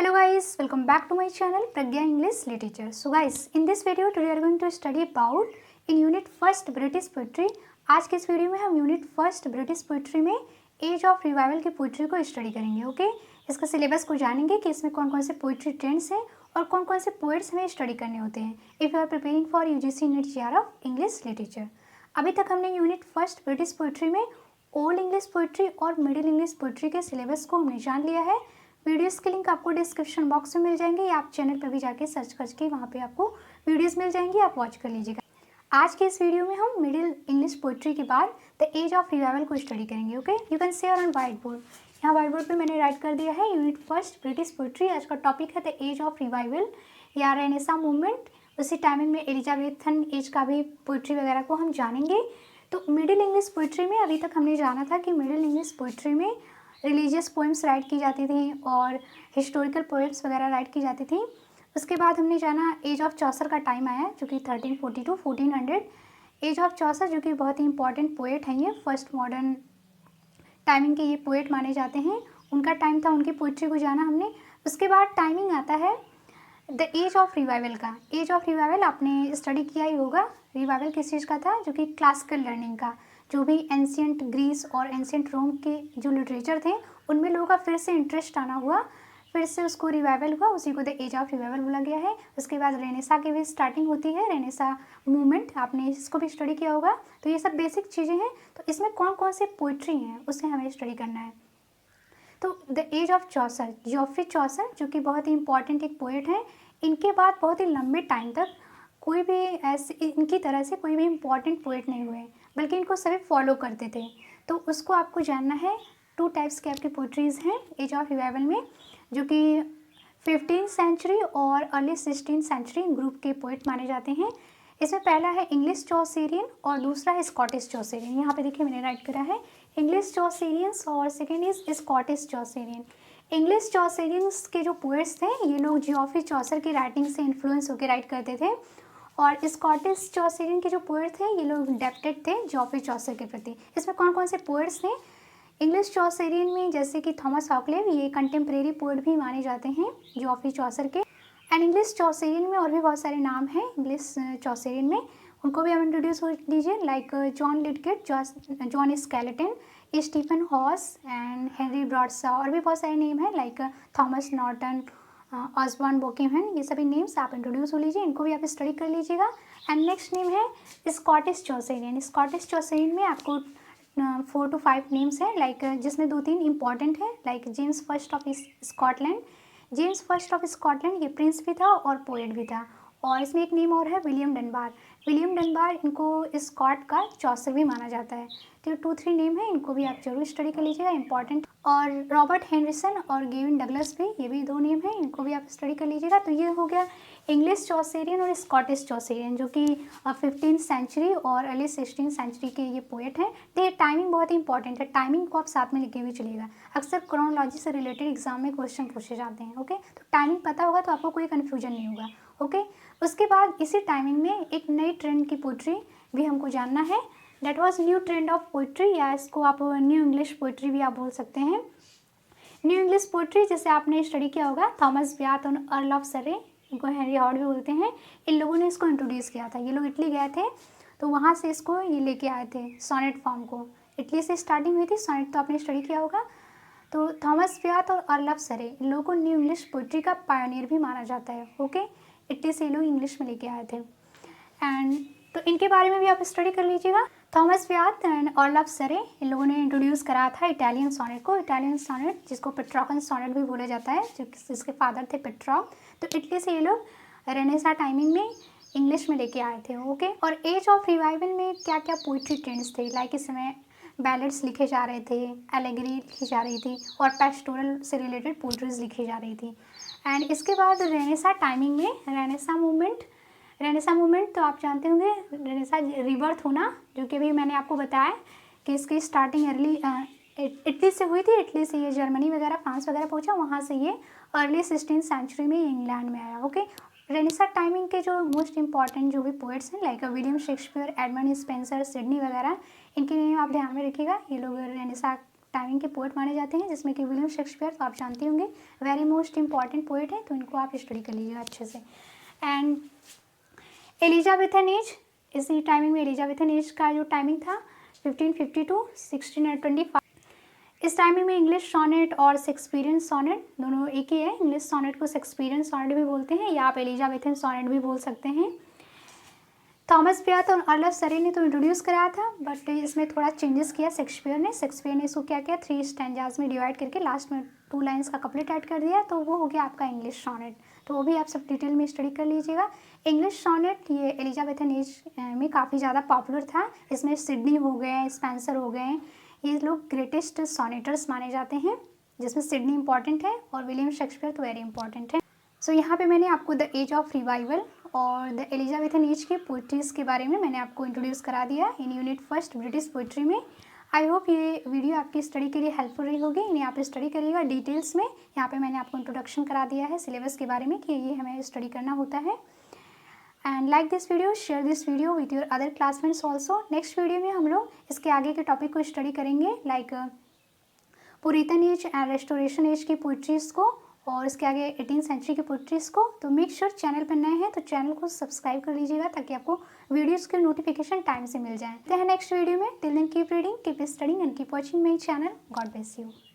Hello guys, welcome back to my channel Pragya English Literature. So guys, in this video today we are going to study about in unit first British poetry. आज के इस video में हम unit first British poetry में as of revival की poetry को study करेंगे। Okay, इसका सिलेबस को जानेंगे कि इसमें कौन कौन से पोइट्री ट्रेंड्स हैं और कौन कौन से पोएट्स हमें स्टडी करने होते हैं if you are preparing for UGC NET JR of English literature. अभी तक हमने यूनिट फर्स्ट ब्रिटिश पोइट्री में ओल्ड इंग्लिश पोइट्री और मिडिल इंग्लिश पोइट्री के सिलेबस को हमने जान लिया है। वीडियोस के लिंक आपको डिस्क्रिप्शन बॉक्स में मिल जाएंगे या आप चैनल पर भी जाके सर्च करके वहाँ पे आपको वीडियोस मिल जाएंगी, आप वॉच कर लीजिएगा। आज के इस वीडियो में हम मिडिल इंग्लिश पोइट्री के बाद द एज ऑफ रिवाइवल को स्टडी करेंगे। Okay, you can see on white board. यहाँ व्हाइट बोर्ड पे मैंने राइट कर दिया है यूनिट फर्स्ट ब्रिटिश पोइट्री। आज का टॉपिक है द एज ऑफ रिवाइवल या रेनेसा मूवमेंट। उसी टाइमिंग में एलिजाबेथन एज का भी पोइट्री वगैरह को हम जानेंगे। तो मिडिल इंग्लिश पोइट्री में अभी तक हमने जाना था कि मिडिल इंग्लिश पोइट्री में रिलीजियस पोएम्स राइट की जाती थी और हिस्टोरिकल पोएम्स वगैरह राइट की जाती थी। उसके बाद हमने जाना एज ऑफ चौसर का टाइम आया जो कि 1340 टू 1400। एज ऑफ चौसर जो कि बहुत ही इंपॉर्टेंट पोएट हैं, ये फर्स्ट मॉडर्न टाइमिंग के ये पोएट माने जाते हैं। उनका टाइम था, उनकी पोइट्री को जाना हमने। उसके बाद टाइमिंग आता है द एज ऑफ रिवाइवल का। एज ऑफ रिवाइवल आपने स्टडी किया ही होगा। रिवाइवल किस चीज़ का था? जो कि क्लासिकल लर्निंग का, जो भी एंशियंट ग्रीस और एंशियंट रोम के जो लिटरेचर थे उनमें लोगों का फिर से इंटरेस्ट आना हुआ, फिर से उसको रिवाइवल हुआ, उसी को द एज ऑफ रिवाइवल बोला गया है। उसके बाद रेनेसा की भी स्टार्टिंग होती है, रेनेसा मूवमेंट, आपने इसको भी स्टडी किया होगा। तो ये सब बेसिक चीज़ें हैं। तो इसमें कौन कौन से पोइट्री हैं उसे हमें स्टडी करना है। तो the age of Chaucer, Geoffrey Chaucer जो कि बहुत ही इंपॉर्टेंट एक पोएट हैं। इनके बाद बहुत ही लंबे टाइम तक कोई भी ऐसे इनकी तरह से कोई भी इम्पॉर्टेंट पोएट नहीं हुए, बल्कि इनको सभी फॉलो करते थे। तो उसको आपको जानना है। टू टाइप्स के आपकी पोइट्रीज़ हैं एज ऑफ रिवाइवल में, जो कि 15th सेंचुरी और अर्ली 16th सेंचुरी ग्रुप के पोएट माने जाते हैं। इसमें पहला है इंग्लिश चौसेरियन और दूसरा है स्कॉटिश चौसेरियन। यहाँ पे देखिए मैंने राइट करा है इंग्लिश चौसेरियंस और सेकेंड इज स्कॉटिश चौसेरियन। इंग्लिश चौसेरियंस के जो पोएट्स थे ये लोग जियोफ्री चौसर की राइटिंग से इन्फ्लुएंस होकर राइट करते थे, और स्कॉटिश चौसेरियन के जो पोएट थे ये लोग डेप्टेड थे जियोफ्री चौसर के प्रति। इसमें कौन कौन से पोएट्स थे? इंग्लिश चौसेरियन में जैसे कि थॉमस हॉकलेव, ये कंटेम्प्रेरी पोएट भी माने जाते हैं जियोफ्री चौसर के। एंड इंग्लिश चौसेरियन में और भी बहुत सारे नाम हैं इंग्लिश चौसेरियन में, उनको भी हम इंट्रोड्यूस हो लीजिए, like John Lydgate, John Skelton, Stephen Hawes and Henry Bradshaw, और भी बहुत सारे नेम हैं like Thomas Norton, Osbern Bokenham. ये सभी नेम्स आप इंट्रोड्यूस हो लीजिए, इनको भी आप स्टडी कर लीजिएगा। एंड नेक्स्ट नेम है स्कॉटिश चौसेरियन। स्कॉटिश चौसेरियन में आपको 4 to 5 नेम्स हैं, लाइक जिसमें 2-3 इंपॉर्टेंट हैं, like James first of Scotland. James first of Scotland ये प्रिंस भी था और पोएट भी था। और इसमें एक नेम और है विलियम डनबार। विलियम डनबार, इनको स्कॉट का चौसर भी माना जाता है। तो 2-3 नेम है, इनको भी आप जरूर स्टडी कर लीजिएगा, इंपॉर्टेंट। और रॉबर्ट हेनरिसन और गेविन डगलस भी, ये भी 2 नेम हैं, इनको भी आप स्टडी कर लीजिएगा। तो ये हो गया इंग्लिश चौसेरियन और स्कॉटिश चौसेरियन, जो कि 15th सेंचुरी और अर्ली 16th सेंचुरी के ये पोएट हैं। तो ये टाइमिंग बहुत ही इंपॉर्टेंट है, टाइमिंग को आप साथ में लिखे हुए चलिएगा। अक्सर क्रोनोलॉजी से रिलेटेड एग्जाम में क्वेश्चन पूछे जाते हैं। ओके, तो टाइमिंग पता होगा तो आपको कोई कन्फ्यूजन नहीं होगा। ओके, उसके बाद इसी टाइमिंग में एक नई ट्रेंड की पोइट्री भी हमको जानना है। That was new trend of poetry, या इसको आप न्यू इंग्लिश पोइट्री भी आप बोल सकते हैं। न्यू इंग्लिश पोइट्री जैसे आपने स्टडी किया होगा, थॉमस ब्याथ और अर्ल ऑफ सरे, इनको हेनरी हॉर्ड भी बोलते हैं, इन लोगों ने इसको इंट्रोड्यूस किया था। ये लोग इटली गए थे तो वहाँ से इसको ये लेके आए थे, सोनेट फॉर्म को। इटली से स्टार्टिंग हुई थी, सोनेट तो आपने स्टडी किया होगा। तो थॉमस ब्याथ और अर्ल ऑफ सरे, इन लोगों को न्यू इंग्लिश पोइट्री का पायनियर भी माना जाता है। ओके, इटली से ये लोग इंग्लिश में लेके आए थे। एंड तो इनके बारे में भी आप स्टडी कर लीजिएगा। Thomas Wyatt and Earl of Surrey, इन लोगों ने इंट्रोड्यूस करा था इटालियन सोनेट को। इटालियन सोनेट जिसको पेट्रॉकन सोनेट भी बोला जाता है, जिसके फादर थे पेट्रॉक। तो इटली से ये लोग रेनेसा टाइमिंग में इंग्लिश में लेके आए थे। ओके, और एज ऑफ रिवाइवल में क्या क्या पोइट्री ट्रेंड्स थे, लाइक इस समय बैलेट्स लिखे जा रहे थे, एलेगरी लिखी जा रही थी, और पेस्टोरल से रिलेटेड पोइट्रीज लिखी जा रही थी। एंड इसके बाद रेनेसा टाइमिंग में रेनेसा मूवमेंट तो आप जानते होंगे, रेनेसा रिबर्थ होना, जो कि अभी मैंने आपको बताया कि इसकी स्टार्टिंग अर्ली इटली से हुई थी। इटली से ये जर्मनी वगैरह, फ्रांस वगैरह पहुंचा, वहाँ से ये अर्ली 16th सेंचुरी में इंग्लैंड में आया। ओके, रेनेसा टाइमिंग के जो मोस्ट इंपॉर्टेंट जो भी पोएट्स हैं, like William Shakespeare, Edmund Spenser, Sydney वगैरह, इनके नेम आप ध्यान में रखिएगा। ये लोग रेनेसा टाइमिंग के पोएट माने जाते हैं, जिसमें कि विलियम शेक्सपियर तो आप जानते होंगे, वेरी मोस्ट इंपॉर्टेंट पोएट है, तो इनको आप स्टडी कर लीजिएगा अच्छे से। एंड एलिजाबेथन एज, इसी टाइमिंग में एलिजाबेथन एज का जो टाइमिंग था 1550 to 1625। इस टाइमिंग में इंग्लिश सॉनेट और शेक्सपियरियन सॉनेट दोनों एक ही है। इंग्लिश सॉनेट को शेक्सपियरियन सॉनेट भी बोलते हैं या आप एलिजाबेथन सॉनेट भी बोल सकते हैं। थॉमस पियाथ और अर्ल ऑफ सरे ने तो इंट्रोड्यूस कराया था, बट इसमें थोड़ा चेंजेस किया शेक्सपियर ने इसको क्या किया, 3 स्टैंजाज में डिवाइड करके लास्ट में 2 लाइन्स का कपलेट ऐड कर दिया, तो वो हो गया आपका इंग्लिश सॉनेट। तो वो भी आप सब डिटेल में स्टडी कर लीजिएगा। इंग्लिश सॉनेट ये एलिजाबेथन एज में काफ़ी ज़्यादा पॉपुलर था। इसमें सिडनी हो गए, स्पेंसर हो गए, ये लोग ग्रेटेस्ट सॉनेटर्स माने जाते हैं, जिसमें सिडनी इंपॉर्टेंट है और विलियम शेक्सपियर तो वेरी इंपॉर्टेंट है। सो यहाँ पे मैंने आपको द एज ऑफ रिवाइवल और द एलिजाबेथन एज के पोइट्रीज़ के बारे में मैंने आपको इंट्रोड्यूस करा दिया in unit first British poetry में। आई होप ये वीडियो आपकी स्टडी के लिए हेल्पफुल रही होगी। इन्हें आप स्टडी करिएगा डिटेल्स में। यहाँ पे मैंने आपको इंट्रोडक्शन करा दिया है सिलेबस के बारे में कि ये हमें स्टडी करना होता है। And like this video, share this video with your other classmates also. Next video में हम लोग इसके आगे के टॉपिक को स्टडी करेंगे, like Puritan age and Restoration age की पोइट्रीज़ को और इसके आगे 18th सेंचुरी की पोइट्रीज़ को। तो मेक श्योर चैनल पर नए हैं तो चैनल को सब्सक्राइब कर लीजिएगा ताकि आपको वीडियोज़ के नोटिफिकेशन टाइम से मिल जाए। तो नेक्स्ट वीडियो में, till then keep reading, keep studying and keep watching my channel. God bless you.